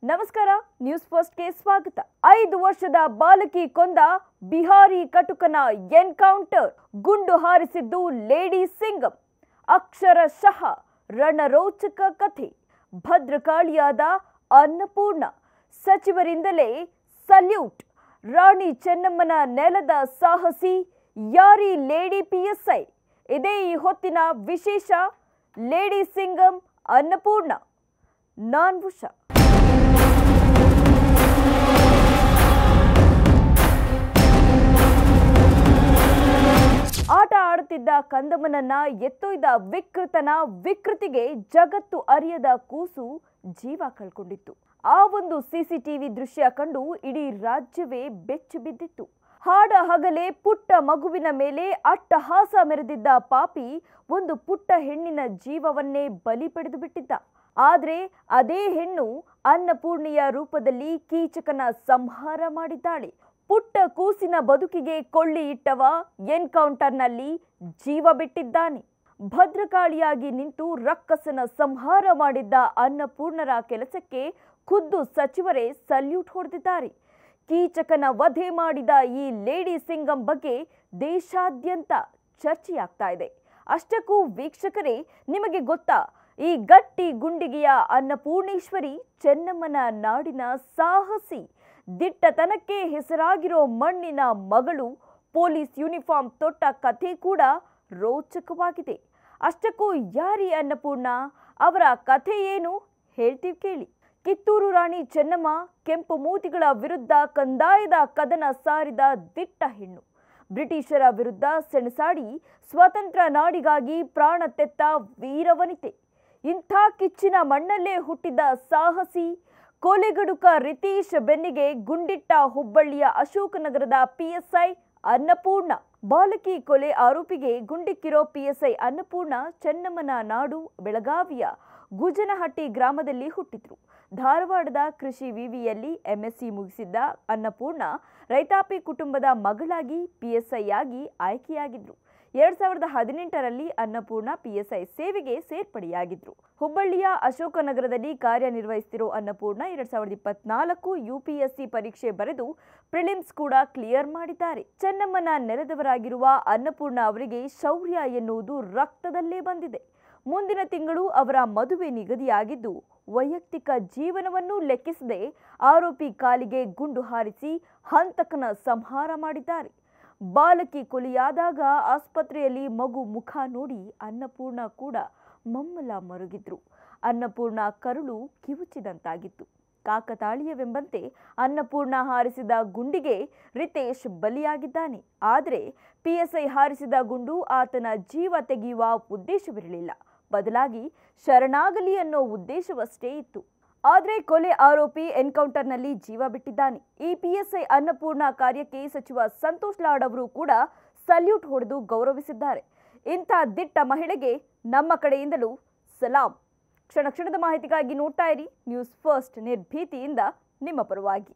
ನಮಸ್ಕಾರ, ನ್ಯೂಸ್ ಫಸ್ಟ್ಗೆ ಸ್ವಾಗತ. 5 ವರ್ಷದ ಬಾಲಕಿ ಕೊಂದ ಬಿಹಾರಿ ಕಟುಕನ ಎನ್ಕೌಂಟರ್, ಗುಂಡು ಹಾರಿಸಿದ್ದು ಲೇಡಿ ಸಿಂಗಂ. ಅಕ್ಷರಶಃ ರಣರೋಚಕ ಕಥೆ. ಭದ್ರಕಾಳಿಯಾದ ಅನ್ನಪೂರ್ಣ ಸಚಿವರಿಂದಲೇ ಸಲ್ಯೂಟ್. ರಾಣಿ ಚೆನ್ನಮ್ಮನ ನೆಲದ ಸಾಹಸಿ ಯಾರಿ ಲೇಡಿ PSI. ಇದೇ ಈ ಹೊತ್ತಿನ ವಿಶೇಷ. ಲೇಡಿ ಸಿಂಗಂ ಅನ್ನಪೂರ್ಣ ನಾನ್ ವಶ. ಆಟ ಆಡುತ್ತಿದ್ದ ಕಂದಮ್ಮನನ್ನ ಎತ್ತೊಯ್ದ ವಿಕೃತನ ವಿಕೃತಿಗೆ ಜಗತ್ತು ಅರಿಯದ ಕೂಸು ಜೀವ ಕಳ್ಕೊಂಡಿತ್ತು. ಆ ಒಂದು CCTV ದೃಶ್ಯ ಕಂಡು ಇಡೀ ರಾಜ್ಯವೇ ಬೆಚ್ಚಿ ಬಿದ್ದಿತ್ತು. ಹಾಡ ಹಗಲೇ ಪುಟ್ಟ ಮಗುವಿನ ಮೇಲೆ ಅಟ್ಟಹಾಸ ಮೆರೆದಿದ್ದ ಪಾಪಿ ಒಂದು ಪುಟ್ಟ ಹೆಣ್ಣಿನ ಜೀವವನ್ನೇ ಬಲಿ ಪಡೆದು ಬಿಟ್ಟಿದ್ದ. ಆದ್ರೆ ಅದೇ ಹೆಣ್ಣು ಅನ್ನಪೂರ್ಣಿಯ ರೂಪದಲ್ಲಿ ಕೀಚಕನ ಸಂಹಾರ ಮಾಡಿದ್ದಾಳೆ. ಪುಟ್ಟ ಕೂಸಿನ ಬದುಕಿಗೆ ಕೊಳ್ಳಿ ಇಟ್ಟವ ಎನ್ಕೌಂಟರ್ನಲ್ಲಿ ಜೀವ ಬಿಟ್ಟಿದ್ದಾನೆ. ಭದ್ರಕಾಳಿಯಾಗಿ ನಿಂತು ರಕ್ಕಸನ ಸಂಹಾರ ಮಾಡಿದ್ದ ಅನ್ನಪೂರ್ಣರ ಕೆಲಸಕ್ಕೆ ಖುದ್ದು ಸಚಿವರೇ ಸಲ್ಯೂಟ್ ಹೊಡೆದಿದ್ದಾರೆ. ಕೀಚಕನ ವಧೆ ಮಾಡಿದ ಈ ಲೇಡಿ ಸಿಂಗಂ ಬಗ್ಗೆ ದೇಶಾದ್ಯಂತ ಚರ್ಚೆಯಾಗ್ತಾ ಇದೆ. ಅಷ್ಟಕ್ಕೂ ವೀಕ್ಷಕರೇ, ನಿಮಗೆ ಗೊತ್ತಾ, ಈ ಗಟ್ಟಿ ಗುಂಡಿಗೆಯ ಅನ್ನಪೂರ್ಣೇಶ್ವರಿ ಚೆನ್ನಮ್ಮನ ನಾಡಿನ ಸಾಹಸಿ, ದಿಟ್ಟತನಕ್ಕೆ ಹೆಸರಾಗಿರೋ ಮಣ್ಣಿನ ಮಗಳು. ಪೊಲೀಸ್ ಯೂನಿಫಾರ್ಮ್ ತೊಟ್ಟ ಕಥೆ ಕೂಡ ರೋಚಕವಾಗಿದೆ. ಅಷ್ಟಕ್ಕೂ ಯಾರಿ ಅನ್ನಪೂರ್ಣ, ಅವರ ಕಥೆ ಏನು ಹೇಳ್ತೀವಿ ಕೇಳಿ. ಕಿತ್ತೂರು ರಾಣಿ ಚೆನ್ನಮ್ಮ ಕೆಂಪು ಮೂತಿಗಳ ವಿರುದ್ಧ ಕಂದಾಯದ ಕದನ ಸಾರಿದ ದಿಟ್ಟ ಹೆಣ್ಣು. ಬ್ರಿಟಿಷರ ವಿರುದ್ಧ ಸೆಣಸಾಡಿ ಸ್ವತಂತ್ರ ನಾಡಿಗಾಗಿ ಪ್ರಾಣ ತೆತ್ತ ವೀರವನಿತೆ. ಇಂಥ ಕಿಚ್ಚಿನ ಮಣ್ಣಲ್ಲೇ ಹುಟ್ಟಿದ ಸಾಹಸಿ. ಕೊಲೆಗಡುಕ ರಿತೀಶ್ ಬೆನ್ನಿಗೆ ಗುಂಡಿಟ್ಟ ಹುಬ್ಬಳ್ಳಿಯ ಅಶೋಕನಗರದ PSI ಅನ್ನಪೂರ್ಣ. ಬಾಲಕಿ ಕೊಲೆ ಆರೋಪಿಗೆ ಗುಂಡಿಕ್ಕಿರೋ PSI ಅನ್ನಪೂರ್ಣ ಚೆನ್ನಮ್ಮನ ನಾಡು ಬೆಳಗಾವಿಯ ಗುಜನಹಟ್ಟಿ ಗ್ರಾಮದಲ್ಲಿ ಹುಟ್ಟಿದ್ರು. ಧಾರವಾಡದ ಕೃಷಿ ವಿವಿಯಲ್ಲಿ MSc ಮುಗಿಸಿದ್ದ ಅನ್ನಪೂರ್ಣ ರೈತಾಪಿ ಕುಟುಂಬದ ಮಗಳಾಗಿ PSI ಆಗಿ ಆಯ್ಕೆಯಾಗಿದ್ರು. 2018ರಲ್ಲಿ ಅನ್ನಪೂರ್ಣ PSI ಸೇವೆಗೆ ಸೇರ್ಪಡೆಯಾಗಿದ್ರು. ಹುಬ್ಬಳ್ಳಿಯ ಅಶೋಕನಗರದಲ್ಲಿ ಕಾರ್ಯನಿರ್ವಹಿಸುತ್ತಿರೋ ಅನ್ನಪೂರ್ಣ 2024 UPSC ಪರೀಕ್ಷೆ ಬರೆದು ಪ್ರಿಲಿಮ್ಸ್ ಕೂಡ ಕ್ಲಿಯರ್ ಮಾಡಿದ್ದಾರೆ. ಚೆನ್ನಮ್ಮನ ನೆರೆದವರಾಗಿರುವ ಅನ್ನಪೂರ್ಣ ಅವರಿಗೆ ಶೌರ್ಯ ಎನ್ನುವುದು ರಕ್ತದಲ್ಲೇ ಬಂದಿದೆ. ಮುಂದಿನ ತಿಂಗಳು ಅವರ ಮದುವೆ ನಿಗದಿಯಾಗಿದ್ದು, ವೈಯಕ್ತಿಕ ಜೀವನವನ್ನು ಲೆಕ್ಕಿಸದೆ ಆರೋಪಿ ಕಾಲಿಗೆ ಗುಂಡು ಹಾರಿಸಿ ಹಂತಕನ ಸಂಹಾರ ಮಾಡಿದ್ದಾರೆ. ಬಾಲಕಿ ಕೊಲೆಯಾದಾಗ ಆಸ್ಪತ್ರೆಯಲ್ಲಿ ಮಗು ಮುಖ ನೋಡಿ ಅನ್ನಪೂರ್ಣ ಕೂಡ ಮಮ್ಮಲ ಮರುಗಿದ್ರು. ಅನ್ನಪೂರ್ಣ ಕರುಳು ಕಿವುಚಿದಂತಾಗಿತ್ತು. ಕಾಕತಾಳೀಯವೆಂಬಂತೆ ಅನ್ನಪೂರ್ಣ ಹಾರಿಸಿದ ಗುಂಡಿಗೆ ರಿತೇಶ್ ಬಲಿಯಾಗಿದ್ದಾನೆ. ಆದರೆ PSI ಹಾರಿಸಿದ ಗುಂಡು ಆತನ ಜೀವ ತೆಗೆಯುವ ಉದ್ದೇಶವಿರಲಿಲ್ಲ. ಬದಲಾಗಿ ಶರಣಾಗಲಿ ಅನ್ನೋ ಉದ್ದೇಶವಷ್ಟೇ ಇತ್ತು. ಆದರೆ ಕೊಲೆ ಆರೋಪಿ ಎನ್ಕೌಂಟರ್ನಲ್ಲಿ ಜೀವ ಬಿಟ್ಟಿದ್ದಾನೆ. ಈ PSI ಅನ್ನಪೂರ್ಣ ಕಾರ್ಯಕ್ಕೆ ಸಚಿವ ಸಂತೋಷ್ ಲಾಡ್ ಅವರು ಕೂಡ ಸಲ್ಯೂಟ್ ಹೊಡೆದು ಗೌರವಿಸಿದ್ದಾರೆ. ಇಂಥ ದಿಟ್ಟ ಮಹಿಳೆಗೆ ನಮ್ಮ ಕಡೆಯಿಂದಲೂ ಸಲಾಂ. ಕ್ಷಣ ಕ್ಷಣದ ಮಾಹಿತಿಗಾಗಿ ನೋಡ್ತಾ ಇರಿ ನ್ಯೂಸ್ ಫಸ್ಟ್, ನಿರ್ಭೀತಿಯಿಂದ ನಿಮ್ಮ ಪರವಾಗಿ.